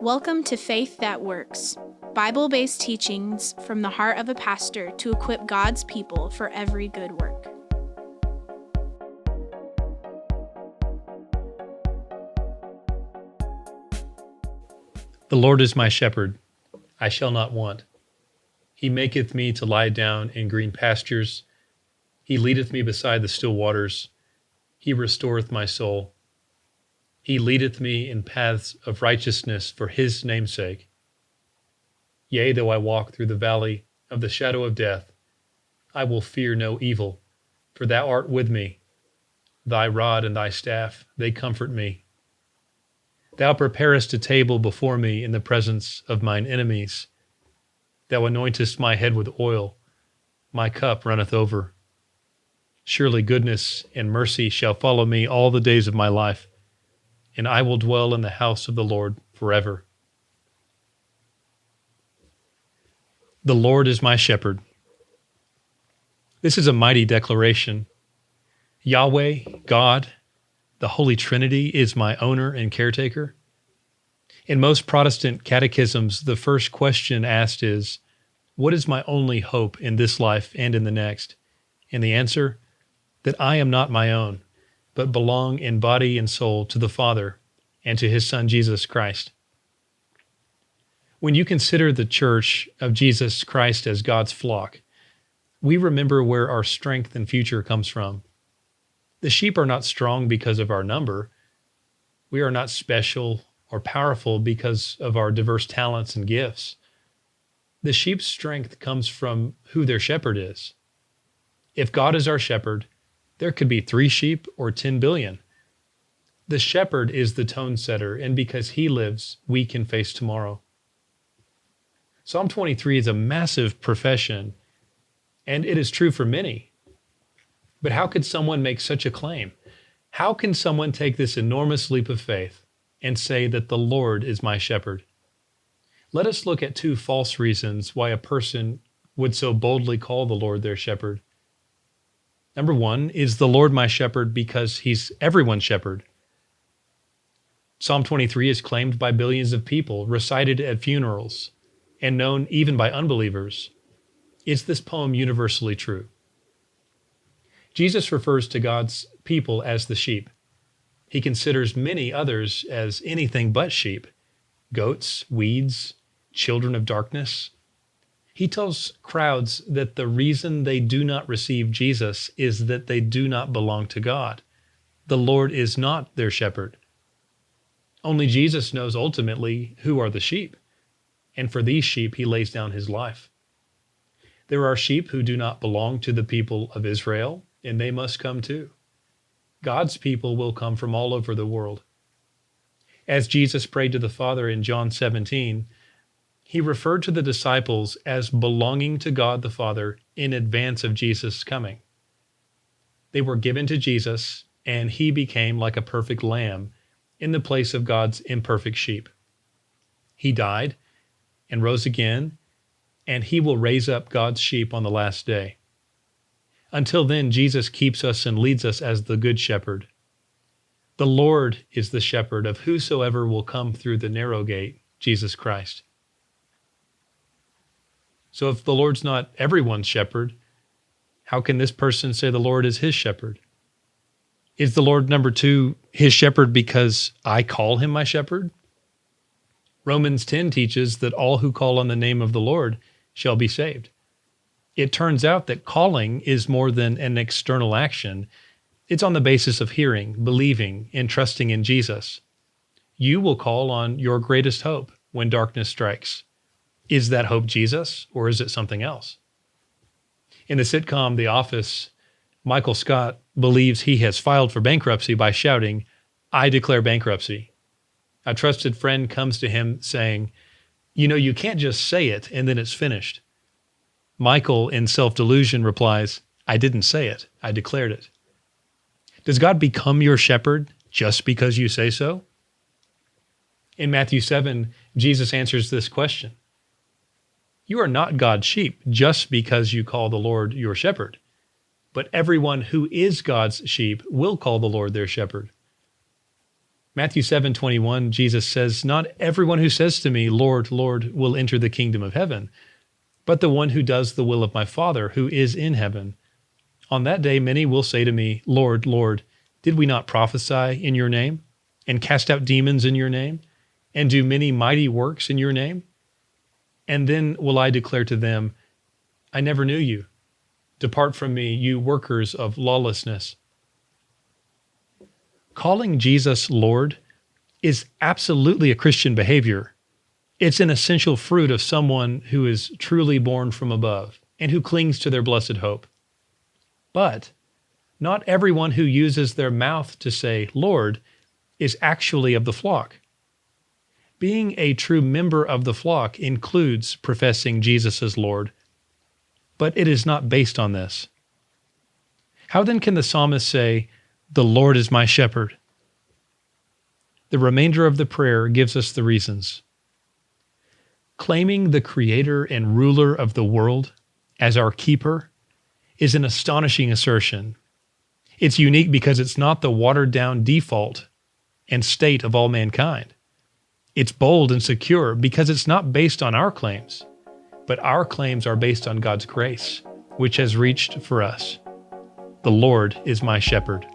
Welcome to Faith That Works, Bible-based teachings from the heart of a pastor to equip God's people for every good work. The Lord is my shepherd, I shall not want. He maketh me to lie down in green pastures. He leadeth me beside the still waters. He restoreth my soul. He leadeth me in paths of righteousness for his name's sake. Yea, though I walk through the valley of the shadow of death, I will fear no evil, for thou art with me. Thy rod and thy staff, they comfort me. Thou preparest a table before me in the presence of mine enemies. Thou anointest my head with oil, my cup runneth over. Surely goodness and mercy shall follow me all the days of my life, and I will dwell in the house of the Lord forever. The Lord is my shepherd. This is a mighty declaration. Yahweh, God, the Holy Trinity, is my owner and caretaker. In most Protestant catechisms, the first question asked is, what is my only hope in this life and in the next? And the answer, that I am not my own, but belong in body and soul to the Father and to his Son, Jesus Christ. When you consider the church of Jesus Christ as God's flock, we remember where our strength and future comes from. The sheep are not strong because of our number. We are not special or powerful because of our diverse talents and gifts. The sheep's strength comes from who their shepherd is. If God is our shepherd, there could be 3 sheep or 10 billion. The shepherd is the tone setter, and because he lives, we can face tomorrow. Psalm 23 is a massive profession, and it is true for many. But how could someone make such a claim? How can someone take this enormous leap of faith and say that the Lord is my shepherd? Let us look at 2 false reasons why a person would so boldly call the Lord their shepherd. Number 1, is the Lord my shepherd because he's everyone's shepherd? Psalm 23 is claimed by billions of people, recited at funerals, and known even by unbelievers. Is this poem universally true? Jesus refers to God's people as the sheep. He considers many others as anything but sheep, goats, weeds, children of darkness. He tells crowds that the reason they do not receive Jesus is that they do not belong to God. The Lord is not their shepherd. Only Jesus knows ultimately who are the sheep, and for these sheep he lays down his life. There are sheep who do not belong to the people of Israel, and they must come too. God's people will come from all over the world. As Jesus prayed to the Father in John 17, he referred to the disciples as belonging to God the Father in advance of Jesus' coming. They were given to Jesus, and he became like a perfect lamb in the place of God's imperfect sheep. He died and rose again, and he will raise up God's sheep on the last day. Until then, Jesus keeps us and leads us as the good shepherd. The Lord is the shepherd of whosoever will come through the narrow gate, Jesus Christ. So if the Lord's not everyone's shepherd, how can this person say the Lord is his shepherd? Is the Lord, number 2, his shepherd because I call him my shepherd? Romans 10 teaches that all who call on the name of the Lord shall be saved. It turns out that calling is more than an external action. It's on the basis of hearing, believing, and trusting in Jesus. You will call on your greatest hope when darkness strikes. Is that hope Jesus, or is it something else? In the sitcom The Office, Michael Scott believes he has filed for bankruptcy by shouting, "I declare bankruptcy." A trusted friend comes to him saying, you can't just say it and then it's finished. Michael, in self-delusion, replies, "I didn't say it, I declared it." Does God become your shepherd just because you say so? In Matthew 7, Jesus answers this question. You are not God's sheep just because you call the Lord your shepherd, but everyone who is God's sheep will call the Lord their shepherd. Matthew 7:21, Jesus says, "Not everyone who says to me, 'Lord, Lord,' will enter the kingdom of heaven, but the one who does the will of my Father who is in heaven. On that day many will say to me, 'Lord, Lord, did we not prophesy in your name, and cast out demons in your name, and do many mighty works in your name?' And then will I declare to them, 'I never knew you. Depart from me, you workers of lawlessness.'" Calling Jesus Lord is absolutely a Christian behavior. It's an essential fruit of someone who is truly born from above and who clings to their blessed hope. But not everyone who uses their mouth to say Lord is actually of the flock. Being a true member of the flock includes professing Jesus as Lord, but it is not based on this. How then can the psalmist say, "The Lord is my shepherd"? The remainder of the prayer gives us the reasons. Claiming the creator and ruler of the world as our keeper is an astonishing assertion. It's unique because it's not the watered-down default and state of all mankind. It's bold and secure because it's not based on our claims, but our claims are based on God's grace, which has reached for us. The Lord is my shepherd.